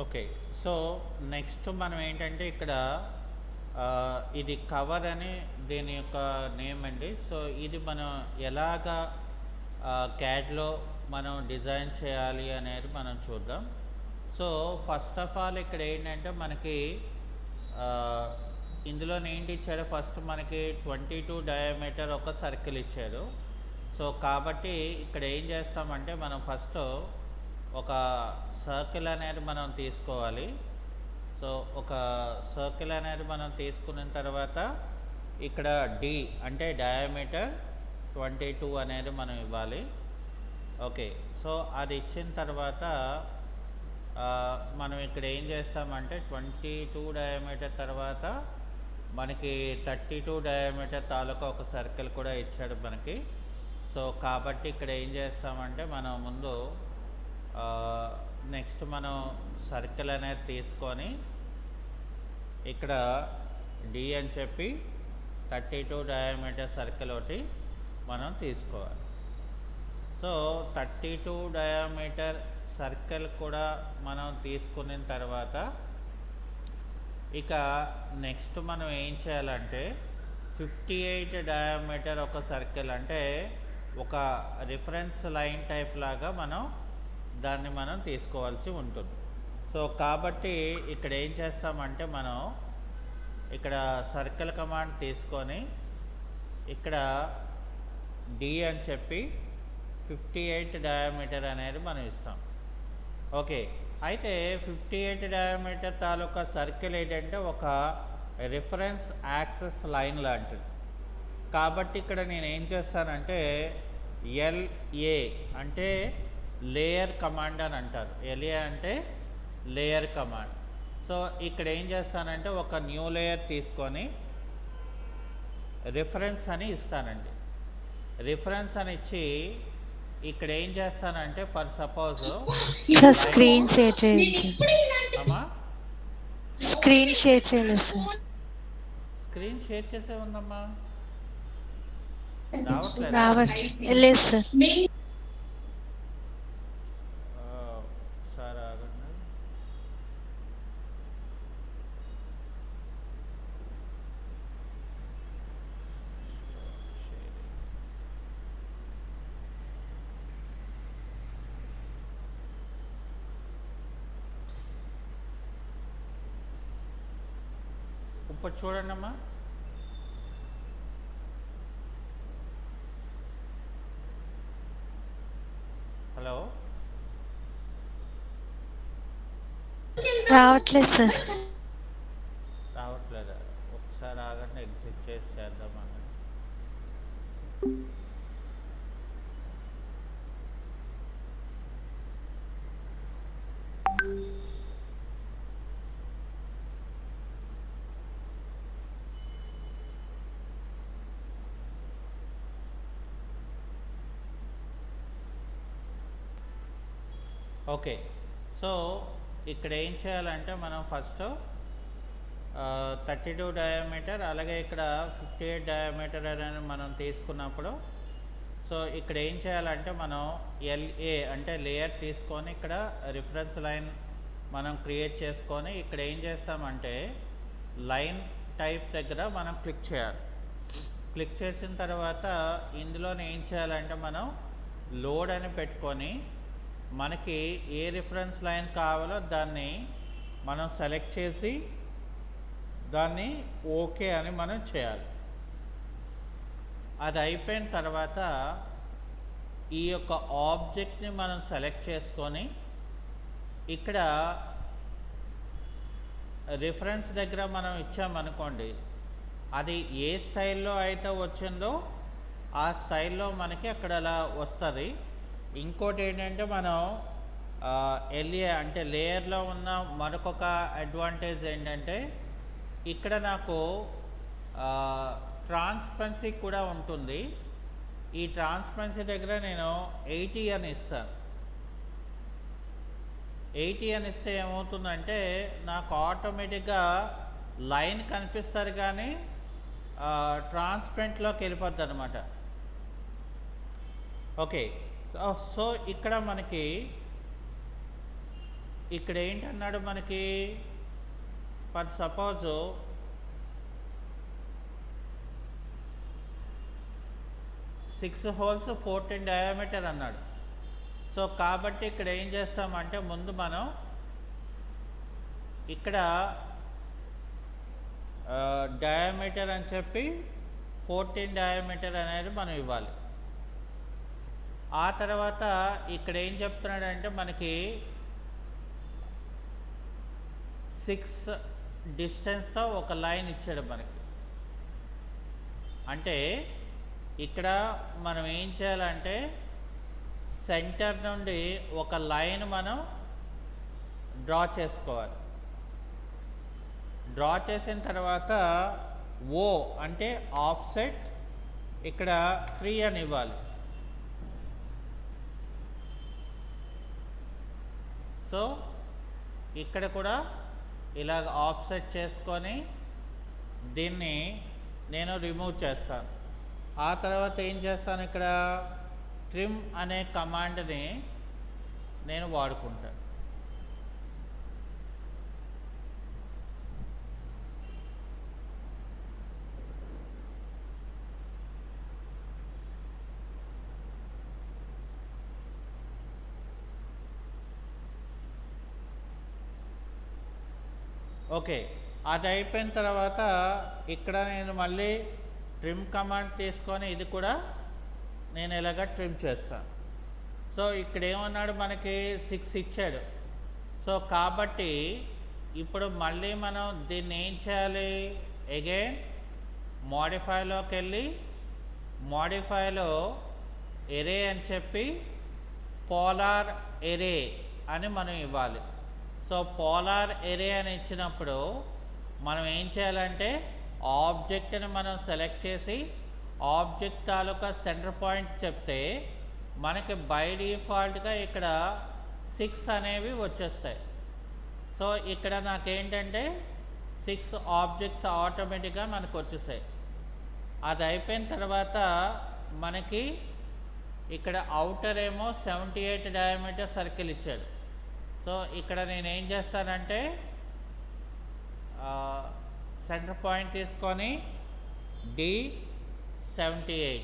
Okay. So, next మనం ఏంటంటే ఇక్కడ ఇది కవర్ అని దీని యొక్క నేమ్ అండి. సో, ఇది మనం ఎలాగా క్యాడ్‌లో మనం డిజైన్ చేయాలి అనేది మనం చూద్దాం. సో, ఫస్ట్ ఆఫ్ ఆల్ ఇక్కడ ఏంటంటే మనకి ఆహ్, ఇందులోని ఏంటి ఇచ్చారు, ఫస్ట్ మనకి 22 డయామీటర్ ఒక సర్కిల్ ఇచ్చారు. సో, కాబట్టి ఇక్కడ ఏం చేస్తామంటే మనం ఫస్ట్ ఒక సర్కిల్ అనేది మనం తీసుకోవాలి. సో, ఒక సర్కిల్ అనేది మనం తీసుకున్న తర్వాత ఇక్కడ డి అంటే డయామీటర్ 22 అనేది మనం ఇవ్వాలి. ఓకే. సో, అది ఇచ్చిన తర్వాత మనం ఇక్కడ ఏం చేస్తామంటే 22 డయామీటర్ తర్వాత మనకి 32 డయామీటర్ తాలూకా ఒక సర్కిల్ కూడా ఇచ్చాడు మనకి. సో, కాబట్టి ఇక్కడ ఏం చేస్తామంటే మనం ముందు నెక్స్ట్ మనం సర్కిల్ అనేది తీసుకొని ఇక్కడ డి అని చెప్పి 32 డయామీటర్ సర్కిల్ ఒకటి మనం తీసుకోవాలి. సో, 32 డయామీటర్ సర్కిల్ కూడా మనం తీసుకున్న తర్వాత ఇక నెక్స్ట్ మనం ఏం చేయాలంటే 58 డయామీటర్ ఒక సర్కిల్ అంటే ఒక రిఫరెన్స్ లైన్ టైప్ లాగా దాన్ని మనం తీసుకోవాల్సి ఉంటుంది. సో, కాబట్టి ఇక్కడ ఏం చేస్తామంటే మనం ఇక్కడ సర్కిల్ కమాండ్ తీసుకొని ఇక్కడ డి అని చెప్పి 58 డయామీటర్ అనేది మనం ఇస్తాం. ఓకే. అయితే 58 డయామీటర్ తాలూకా సర్కిల్ ఏంటంటే ఒక రిఫరెన్స్ యాక్సెస్ లైన్ లాంటిది. కాబట్టి ఇక్కడ నేను ఏం చేస్తానంటే ఎల్ఏ అంటే లేయర్ కమాండ్ అని అంటారు. ఎల్ఏ అంటే లేయర్ కమాండ్. సో, ఇక్కడ ఏం చేస్తానంటే ఒక న్యూ లేయర్ తీసుకొని రిఫరెన్స్ అని ఇస్తానండి. రిఫరెన్స్ అని ఇచ్చి ఇక్కడ ఏం చేస్తానంటే ఫర్ సపోజ్ స్క్రీన్ షేర్ చేయండి అమ్మా స్క్రీన్ షేర్ చేయలేదు సార్. స్క్రీన్ షేర్ చేసే ఉందమ్మా, లేదు సార్. సార్ ఆగండి. ఇప్పుడు చూడండి అమ్మా. హలో, రావట్లేదు సార్. రావట్లేదా? ఒకసారి ఆగండి, ఎగ్జిట్ చేసి చేద్దామని. ఓకే. సో, ఇక్కడ ఏం చేయాలంటే మనం ఫస్ట్ 32 డయామీటర్ అలాగే ఇక్కడ 58 డయామీటర్ అనేది మనం తీసుకున్నప్పుడు సో, ఇక్కడ ఏం చేయాలంటే మనం ఎల్ఏ అంటే లేయర్ తీసుకొని ఇక్కడ రిఫరెన్స్ లైన్ మనం క్రియేట్ చేసుకొని ఇక్కడ ఏం చేస్తామంటే లైన్ టైప్ దగ్గర మనం క్లిక్ చేయాలి. క్లిక్ చేసిన తర్వాత ఇందులోనే ఏం చేయాలంటే మనం లోడ్ అని పెట్టుకొని మనకి ఏ రిఫరెన్స్ లైన్ కావాలో దాన్ని మనం సెలెక్ట్ చేసి దాన్ని ఓకే అని మనం చేయాలి. అది అయిపోయిన తర్వాత ఈ యొక్క ఆబ్జెక్ట్ని మనం సెలెక్ట్ చేసుకొని ఇక్కడ రిఫరెన్స్ దగ్గర మనం ఇచ్చామనుకోండి, అది ఏ స్టైల్లో అయితే వచ్చిందో ఆ స్టైల్లో మనకి అక్కడ అలా వస్తుంది. ఇంకోటి ఏంటంటే మనం ఎల్ఏ అంటే లేయర్లో ఉన్న మరొక అడ్వాంటేజ్ ఏంటంటే ఇక్కడ నాకు ట్రాన్స్పరెన్సీ కూడా ఉంటుంది. ఈ ట్రాన్స్పరెన్సీ దగ్గర నేను 80 అని ఇస్తాను. 80 అని ఇస్తే ఏమవుతుందంటే నాకు ఆటోమేటిక్గా లైన్ కనిపిస్తారు కానీ ట్రాన్స్పరెంట్లోకి వెళ్ళిపోద్ది అనమాట. ఓకే. సో ఇక్కడ మనకి ఇక్కడ ఏంటన్నాడు మనకి, ఫర్ సపోజ్ 6 హోల్స్ 14 డయామీటర్ అన్నాడు. సో కాబట్టి ఇక్కడ ఏం చేస్తామంటే ముందు మనం ఇక్కడ డయామీటర్ అని చెప్పి 14 డయామీటర్ అనేది మనం ఇవ్వాలి. ఆ తర్వాత ఇక్కడ ఏం చెప్తున్నాడంటే మనకి 6 డిస్టెన్స్తో ఒక లైన్ ఇచ్చాడు మనకి. అంటే ఇక్కడ మనం ఏం చేయాలంటే సెంటర్ నుండి ఒక లైన్ మనం డ్రా చేసుకోవాలి. డ్రా చేసిన తర్వాత ఓ అంటే ఆఫ్సెట్ ఇక్కడ 3 అని ఇవ్వాలి. సో ఇక్కడ కూడా ఇలాగ ఆఫ్సెట్ చేసుకొని దీన్ని నేను రిమూవ్ చేస్తాను. ఆ తర్వాత ఏం చేస్తాను, ఇక్కడ ట్రిమ్ అనే కమాండ్ని నేను వాడుకుంటాను. ఓకే, అది అయిపోయిన తర్వాత ఇక్కడ నేను మళ్ళీ ట్రిమ్ కమాండ్ తీసుకొని ఇది కూడా నేను ఇలాగ ట్రిమ్ చేస్తాను. సో ఇక్కడ ఏమన్నాడు మనకి 6 ఇచ్చాడు. సో కాబట్టి ఇప్పుడు మళ్ళీ మనం దీన్ని ఏం చేయాలి, అగైన్ మోడిఫైలోకి వెళ్ళి మోడిఫైలో ఎరే అని చెప్పి పోలార్ ఎరే అని మనం ఇవ్వాలి. సో పోలార్ ఎరే అని ఇచ్చినప్పుడు మనం ఏం చేయాలంటే ఆబ్జెక్ట్ని మనం సెలెక్ట్ చేసి ఆబ్జెక్ట్ తాలూకా సెంటర్ పాయింట్ చెప్తే మనకి బై డిఫాల్ట్గా ఇక్కడ 6 అనేవి వచ్చేస్తాయి. సో ఇక్కడ నాకేంటంటే 6 ఆబ్జెక్ట్స్ ఆటోమేటిక్గా మనకు వచ్చేసాయి. అది అయిపోయిన తర్వాత మనకి ఇక్కడ అవుటర్ ఏమో 78 డయామీటర్ సర్కిల్ ఇచ్చాడు. సో ఇక్కడ నేను ఏం చేస్తానంటే సెంటర్ పాయింట్ తీసుకొని D78.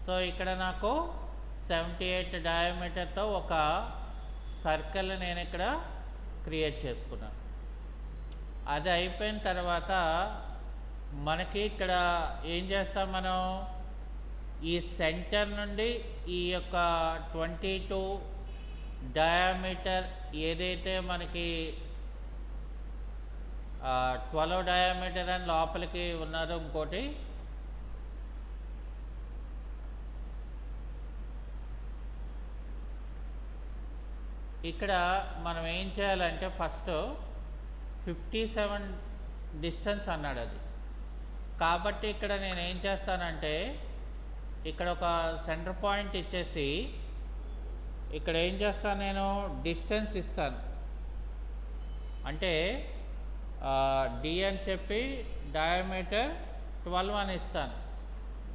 సో ఇక్కడ నాకు 78 డయామీటర్తో ఒక సర్కిల్ నేను ఇక్కడ క్రియేట్ చేసుకున్నాను. అది అయిపోయిన తర్వాత మనకి ఇక్కడ ఏం చేస్తాం, మనం ఈ సెంటర్ నుండి ఈ యొక్క 22 డయామీటర్ ఏదైతే మనకి 12 డయామీటర్ అని లోపలికి ఉన్నదో ఇంకోటి ఇక్కడ మనం ఏం చేయాలంటే ఫస్ట్ 57 డిస్టెన్స్ అన్నాడు అది. కాబట్టి ఇక్కడ నేను ఏం చేస్తానంటే ఇక్కడ ఒక సెంటర్ పాయింట్ ఇచ్చేసి ఇక్కడ ఏం చేస్తాను, నేను డిస్టెన్స్ ఇస్తాను. అంటే డి అని చెప్పి డయామీటర్ 12 అని ఇస్తాను.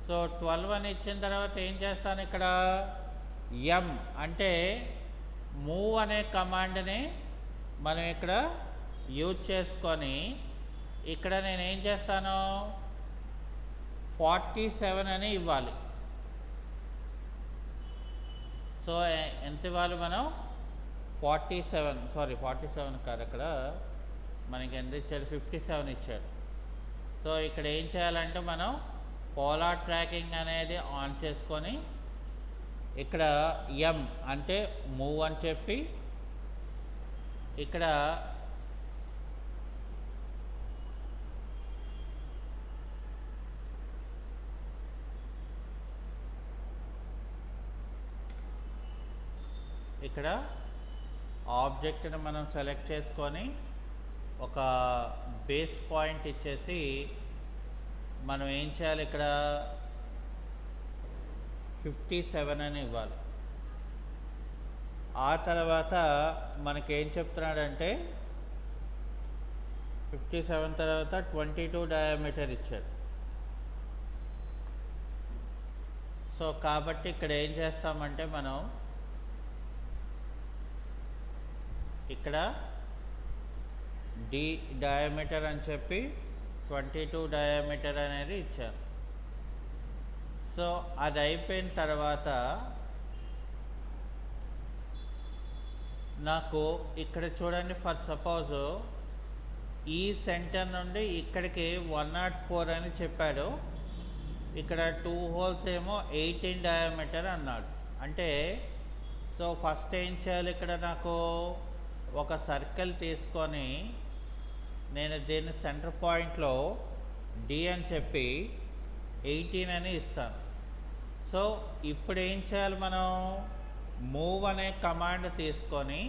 సో 12 అని ఇచ్చిన తర్వాత ఏం చేస్తాను, ఇక్కడ ఎం అంటే మూవ్ అనే కమాండ్ని మనం ఇక్కడ యూజ్ చేసుకొని ఇక్కడ నేను ఏం చేస్తాను 47 అని ఇవ్వాలి. సో ఎంత ఇవ్వాలి మనం 47 కాదు, అక్కడ మనకి ఎంత ఇచ్చాడు 57 ఇచ్చాడు. సో ఇక్కడ ఏం చేయాలంటే మనం పోలార్ ట్రాకింగ్ అనేది ఆన్ చేసుకొని ఇక్కడ ఎం అంటే మూవ్ అని చెప్పి ఇక్కడ ఇక్కడ ఆబ్జెక్ట్ని మనం సెలెక్ట్ చేసుకొని ఒక బేస్ పాయింట్ ఇచ్చేసి మనం ఏం చేయాలి, ఇక్కడ 57 అని ఇవ్వాలి. ఆ తర్వాత మనకేం చెప్తున్నాడంటే 57 తర్వాత 22 డయామీటర్ ఇచ్చాడు. సో కాబట్టి ఇక్కడ ఏం చేస్తామంటే మనం ఇక్కడ డి డయామీటర్ అని చెప్పి 22 డయామీటర్ అనేది ఇచ్చారు. సో అది అయిపోయిన తర్వాత నాకు ఇక్కడ చూడండి, ఫర్ సపోజ్ ఈ సెంటర్ నుండి ఇక్కడికి 104 అని చెప్పాడు. ఇక్కడ 2 హోల్స్ ఏమో 18 డయామీటర్ అన్నాడు. అంటే సో ఫస్ట్ ఏం చేయాలి, ఇక్కడ నాకు ఒక సర్కిల్ తీసుకొని నేను దీన్ని సెంటర్ పాయింట్లో డి అని చెప్పి 18 అని ఇస్తాను. సో ఇప్పుడు ఏం చేయాలి, మనం మూవ్ అనే కమాండ్ తీసుకొని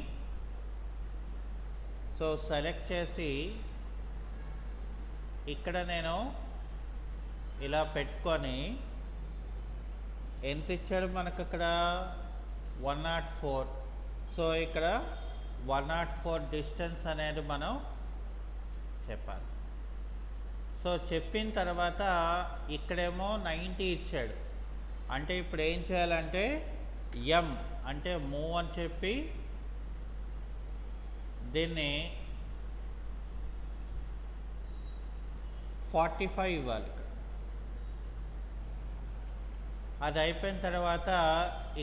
సో సెలెక్ట్ చేసి ఇక్కడ నేను ఇలా పెట్టుకొని ఎంత ఇచ్చాడు మనకు ఇక్కడ 104. సో ఇక్కడ 104 డిస్టెన్స్ అనేది మనం చెప్పాలి. సో చెప్పిన తర్వాత ఇక్కడేమో 90 ఇచ్చాడు. అంటే ఇప్పుడు ఏం చేయాలంటే ఎం అంటే మూవ్ అని చెప్పి దీన్ని 45 ఇవ్వాలి. అది అయిపోయిన తర్వాత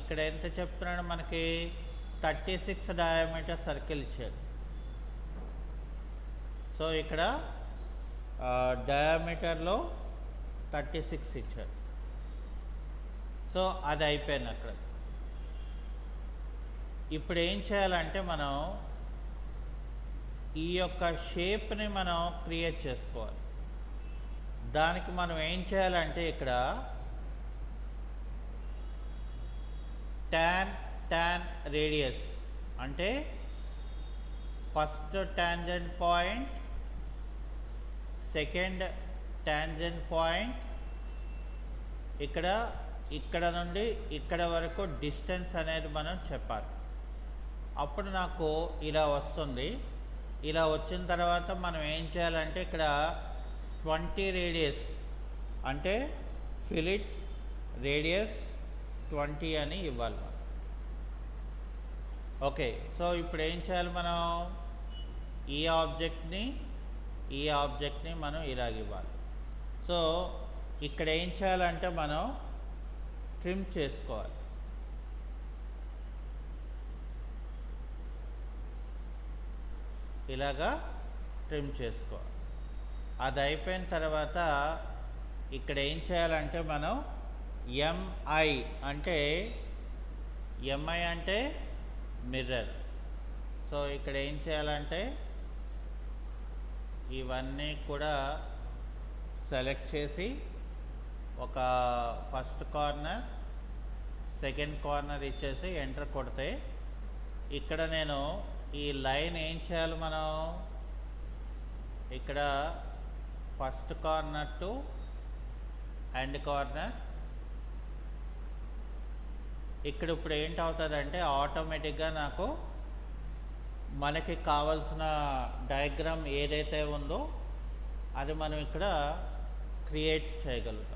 ఇక్కడ ఎంత చెప్తున్నాడు, మనకి 36 డయామీటర్ సర్కిల్ ఇచ్చాడు. సో ఇక్కడ డయామీటర్లో 36 ఇచ్చాడు. సో అది అయిపోయింది అక్కడ. ఇప్పుడు ఏం చేయాలంటే మనం ఈ యొక్క షేప్ని మనం క్రియేట్ చేసుకోవాలి. దానికి మనం ఏం చేయాలంటే ఇక్కడ tan రేడియస్ అంటే first tangent point, second tangent point, ఇక్కడ నుండి ఇక్కడ వరకు డిస్టెన్స్ అనేది మనం చెప్పాలి. అప్పుడు నాకు ఇలా వస్తుంది. ఇలా వచ్చిన తర్వాత మనం ఏం చేయాలంటే ఇక్కడ 20 రేడియస్ అంటే ఫిలిట్ రేడియస్ 20 అని ఇవ్వాలి మనం. ఓకే, సో ఇప్పుడు ఏం చేయాలి, మనం ఈ ఆబ్జెక్ట్ని మనం ఇలాగ ఇవ్వాలి. సో ఇక్కడ ఏం చేయాలంటే మనం ట్రిమ్ చేసుకోవాలి. ఇలాగా ట్రిమ్ చేసుకోవాలి. అది అయిపోయిన తర్వాత ఇక్కడ ఏం చేయాలంటే మనం ఎంఐ అంటే మిర్రర్. సో ఇక్కడ ఏం చేయాలంటే ఇవన్నీ కూడా సెలెక్ట్ చేసి ఒక ఫస్ట్ కార్నర్, సెకండ్ కార్నర్ ఇచ్చేసి ఎంటర్ కొడితే ఇక్కడ నేను ఈ లైన్ ఏం చేయాలి, మనం ఇక్కడ first corner to end corner. ఇక్కడ ఇప్పుడు ఏంటవుతుందంటే ఆటోమేటిక్గా నాకు మనకి కావాల్సిన డయాగ్రామ్ ఏదైతే ఉందో అది మనం ఇక్కడ క్రియేట్ చేయగలుగుతాం.